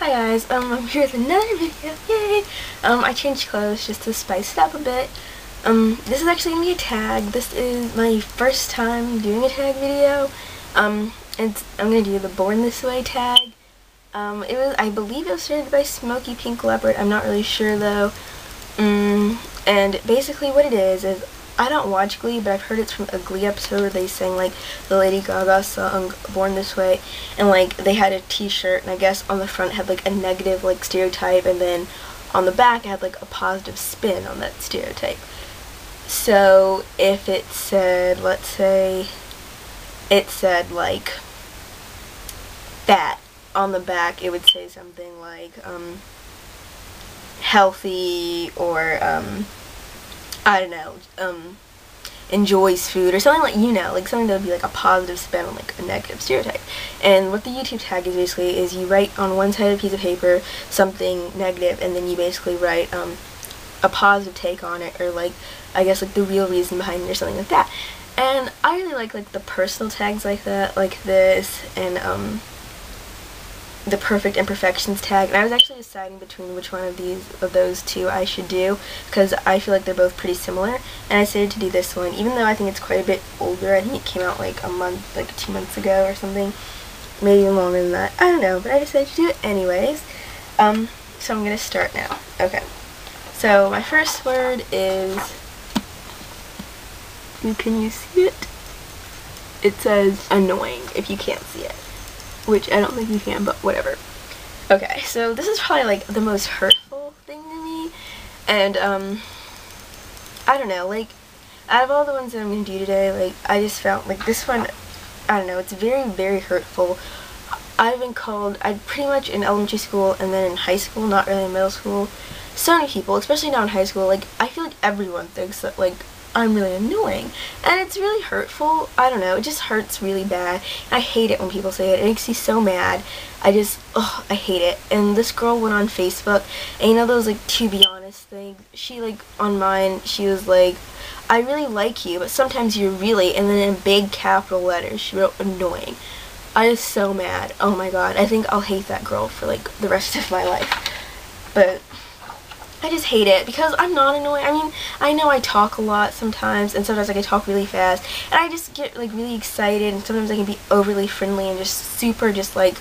Hi guys, I'm here with another video, yay! I changed clothes just to spice it up a bit. This is actually going to be a tag. This is my first time doing a tag video. I'm going to do the Born This Way tag. I believe it was started by Smokey Pink Leopard, I'm not really sure though. And basically what it is I don't watch Glee, but I've heard it's from a Glee episode where they sang, like, the Lady Gaga song, Born This Way, and, like, they had a t-shirt, and I guess on the front had, like, a negative, like, stereotype, and then on the back it had, like, a positive spin on that stereotype. So, if it said, let's say, it said, like, fat on the back, it would say something like, healthy, or, I don't know, enjoys food, or something like, like something that would be like a positive spin on like a negative stereotype. And what the YouTube tag is basically is you write on one side of a piece of paper something negative, and then you basically write a positive take on it, or like, I guess like the real reason behind it or something like that. And I really like the personal tags like that, like this, and the perfect imperfections tag, and I was actually deciding between which one of those two I should do, because I feel like they're both pretty similar, and I decided to do this one, even though I think it's quite a bit older. I think it came out like 2 months ago or something, maybe even longer than that, I don't know, but I decided to do it anyways. So I'm gonna start now. Okay, so my first word is, can you see it? It says annoying, if you can't see it. Which I don't think you can, but whatever. Okay, so this is probably like the most hurtful thing to me, and I don't know, like, out of all the ones that I'm gonna do today, like, I just found like this one, I don't know, it's very, very hurtful. I've been called, pretty much in elementary school and then in high school, not really in middle school, so many people, especially now in high school, like, I feel like everyone thinks that, like, I'm really annoying, and it's really hurtful. I don't know, it just hurts really bad. I hate it when people say it. It makes me so mad. I hate it. And this girl went on Facebook, and you know those like to be honest things, she like on mine, she was like, I really like you, but sometimes you're really, and then in big capital letters she wrote annoying. I was so mad. Oh my god, I think I'll hate that girl for like the rest of my life. But I just hate it, because I'm not annoying. I mean, I know I talk a lot sometimes, and sometimes like I talk really fast, and I just get like really excited, and sometimes I can be overly friendly and just super just like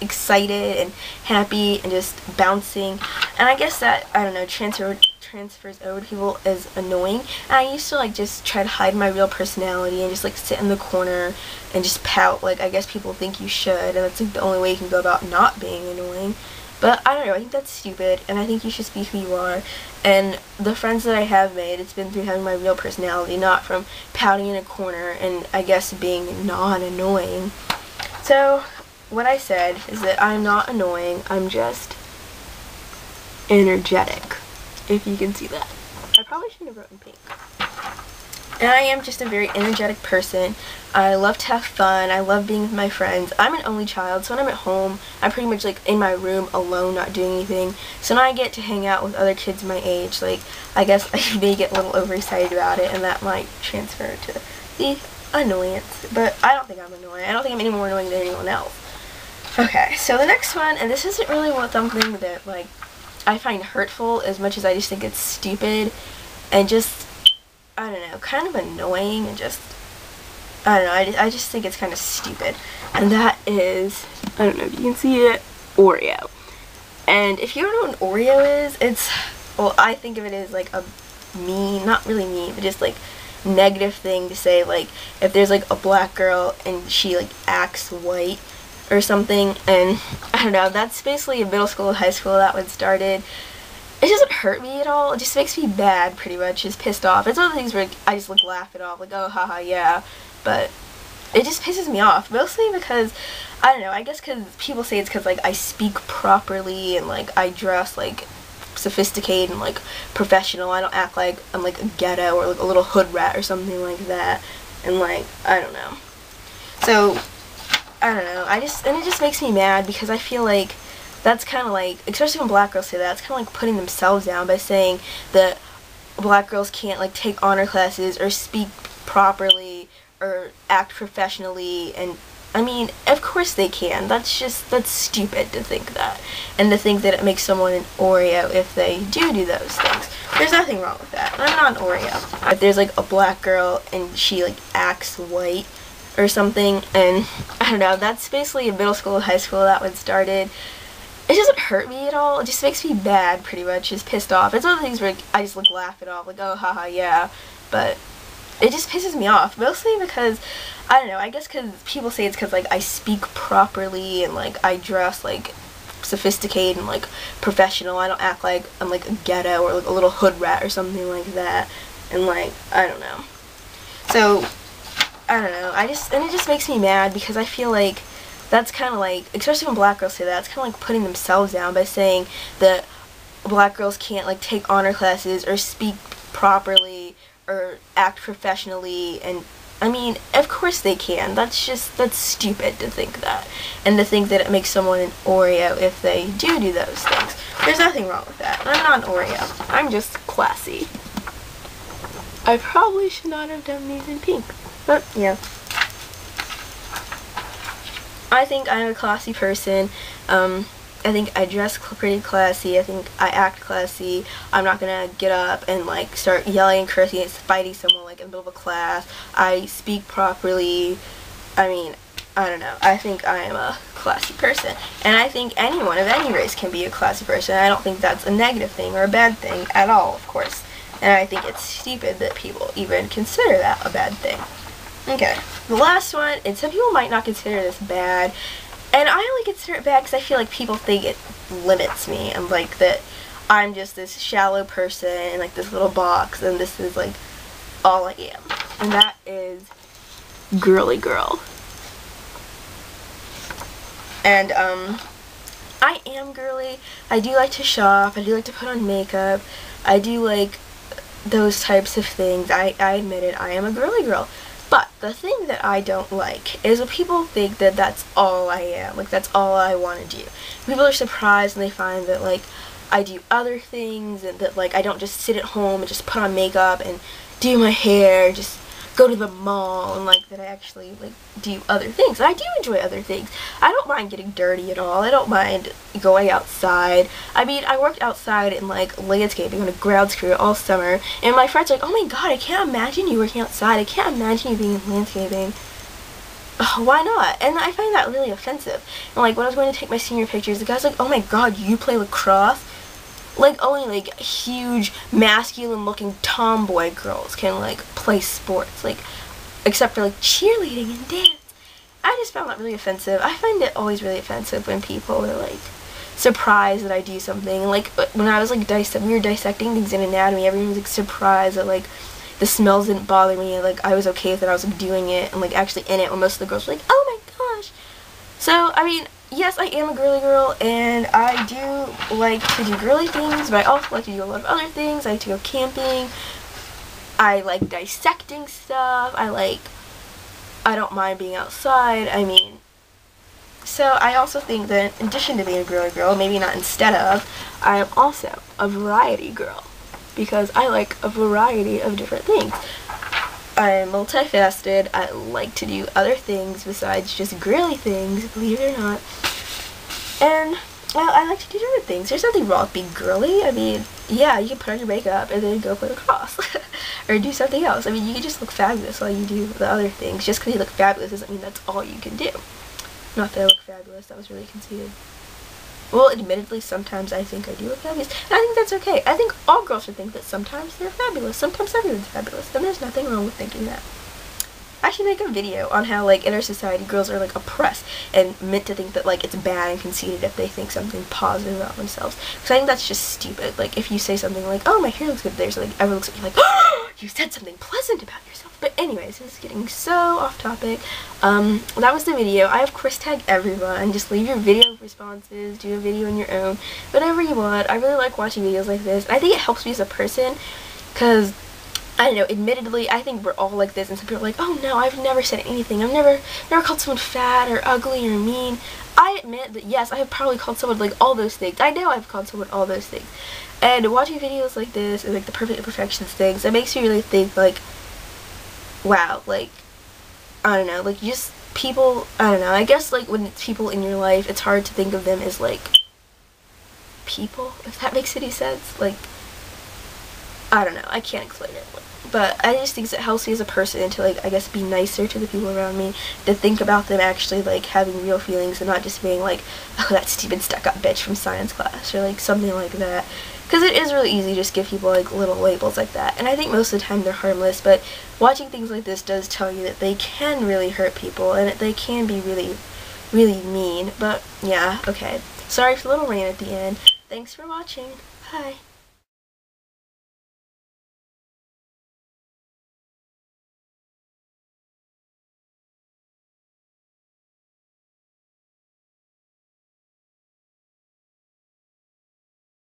excited and happy and just bouncing. And I guess that, I don't know, transfers over to people as annoying. And I used to like just try to hide my real personality and just like sit in the corner and just pout, like I guess people think you should, and that's like the only way you can go about not being annoying. But I don't know, I think that's stupid, and I think you should be who you are. And the friends that I have made, it's been through having my real personality, not from pouting in a corner and I guess being non-annoying. So, what I said is that I'm not annoying, I'm just energetic, if you can see that. I probably shouldn't have written pink. And I am just a very energetic person. I love to have fun. I love being with my friends. I'm an only child, so when I'm at home, I'm pretty much like in my room alone, not doing anything. So when I get to hang out with other kids my age, like, I guess I may get a little overexcited about it, and that might transfer to the annoyance. But I don't think I'm annoying. I don't think I'm any more annoying than anyone else. Okay, so the next one, and this isn't really something that, like, I find hurtful as much as I just think it's stupid and just, I don't know, kind of annoying, and just, I don't know, I just think it's kind of stupid. And that is, I don't know if you can see it, Oreo. And if you don't know what an Oreo is, it's, well, I think of it as like a mean, not really mean, but just like negative thing to say, like, if there's like a black girl and she like acts white or something, and I don't know, that's basically in middle school, high school, that one started. It doesn't hurt me at all, it just makes me mad, pretty much, just pissed off. It's one of the things where I just like laugh it off, like, oh, haha, yeah, but it just pisses me off, mostly because, I don't know, I guess because people say it's because, like, I speak properly, and, like, I dress, like, sophisticated and, like, professional. I don't act like I'm, like, a ghetto or, like, a little hood rat or something like that, and, like, I don't know. So, I don't know, and it just makes me mad, because I feel like that's kind of like, especially when black girls say that, it's kind of like putting themselves down by saying that black girls can't like take honor classes or speak properly or act professionally, and I mean, of course they can. That's stupid to think that. And to think that it makes someone an Oreo if they do those things. There's nothing wrong with that. I'm not an Oreo. If there's like a black girl and she like acts white or something, and I don't know, that's basically in middle school and high school that one started. It doesn't hurt me at all. It just makes me mad, pretty much. Just pissed off. It's one of the things where like, I just like laugh it off, like, oh, haha, yeah. But it just pisses me off, mostly because, I don't know, I guess because people say it's because, like, I speak properly and, like, I dress, like, sophisticated and, like, professional. I don't act like I'm, like, a ghetto or, like, a little hood rat or something like that. And, like, I don't know. So, I don't know. And it just makes me mad because I feel like that's kind of like, especially when black girls say that, it's kind of like putting themselves down by saying that black girls can't, like, take honor classes or speak properly or act professionally. And I mean, of course they can. That's stupid to think that. And to think that it makes someone an Oreo if they do those things. There's nothing wrong with that. I'm not an Oreo. I'm just classy. I probably should not have done these in pink. But, yeah. I think I'm a classy person. I think I dress pretty classy. I think I act classy. I'm not gonna get up and like start yelling and cursing and fighting someone like in the middle of a class. I speak properly. I mean, I don't know. I think I am a classy person. And I think anyone of any race can be a classy person. I don't think that's a negative thing or a bad thing at all, of course. And I think it's stupid that people even consider that a bad thing. Okay, the last one, and some people might not consider this bad, and I only consider it bad because I feel like people think it limits me, and like that I'm just this shallow person in like this little box, and this is like all I am. And that is girly girl. And I am girly. I do like to shop. I do like to put on makeup. I do like those types of things. I admit it. I am a girly girl. But the thing that I don't like is when people think that that's all I am, like that's all I want to do. People are surprised when they find that like I do other things and that like I don't just sit at home and just put on makeup and do my hair, just go to the mall, and like that I actually like do other things. And I do enjoy other things. I don't mind getting dirty at all. I don't mind going outside. I mean, I worked outside in like landscaping on a grounds crew all summer, and my friends are like, oh my god, I can't imagine you working outside. I can't imagine you being in landscaping. Why not? And I find that really offensive. And like when I was going to take my senior pictures, the guy's like, oh my god, you play lacrosse? Like only like huge masculine looking tomboy girls can like play sports, like except for like cheerleading and dance. I just found that really offensive. I find it always really offensive when people are like surprised that I do something. Like when I was like we were dissecting things in anatomy, everyone was like surprised that like the smells didn't bother me, like I was okay that I was like doing it and like actually in it, when most of the girls were like, oh my gosh. So I mean, yes, I am a girly girl, and I do like to do girly things, but I also like to do a lot of other things. I like to go camping. I like dissecting stuff. I don't mind being outside. I mean, so I also think that in addition to being a girly girl, maybe not instead of, I am also a variety girl, because I like a variety of different things. I'm multifaceted. I like to do other things besides just girly things, believe it or not. And, well, I like to do different things. There's nothing wrong with being girly. I mean, yeah, you can put on your makeup and then go play lacrosse. Or do something else. I mean, you can just look fabulous while you do the other things. Just because you look fabulous doesn't mean that's all you can do. Not that I look fabulous. That was really conceited. Well, admittedly, sometimes I think I do look fabulous. And I think that's okay. I think all girls should think that sometimes they're fabulous. Sometimes everyone's fabulous. And there's nothing wrong with thinking that. I should make a video on how, like, in our society, girls are, like, oppressed and meant to think that, like, it's bad and conceited if they think something positive about themselves. Because I think that's just stupid. Like, if you say something like, oh, my hair looks good, there's, like, everyone looks at you like, oh, you said something pleasant about yourself. But anyways, this is getting so off topic. That was the video. I, of course, tag everyone. Just leave your video responses, do a video on your own, whatever you want. I really like watching videos like this. I think it helps me as a person, because I don't know, admittedly, I think we're all like this, and some people are like, oh no, I've never said anything. I've never called someone fat or ugly or mean. I admit that, yes, I have probably called someone, like, all those things. I know I've called someone all those things. And watching videos like this, and, like, the perfect imperfections things, it makes you really think, like, wow, like, I don't know, like, you just people, I don't know, I guess like when it's people in your life, it's hard to think of them as like people, if that makes any sense. Like, I don't know, I can't explain it, but I just think it helps me as a person to, like, I guess be nicer to the people around me, to think about them actually like having real feelings and not just being like, oh, that stupid stuck-up bitch from science class, or like something like that. Because it is really easy to just give people like little labels like that, and I think most of the time they're harmless, but watching things like this does tell you that they can really hurt people, and that they can be really, really mean. But yeah, okay. Sorry for the little rant at the end. Thanks for watching. Bye.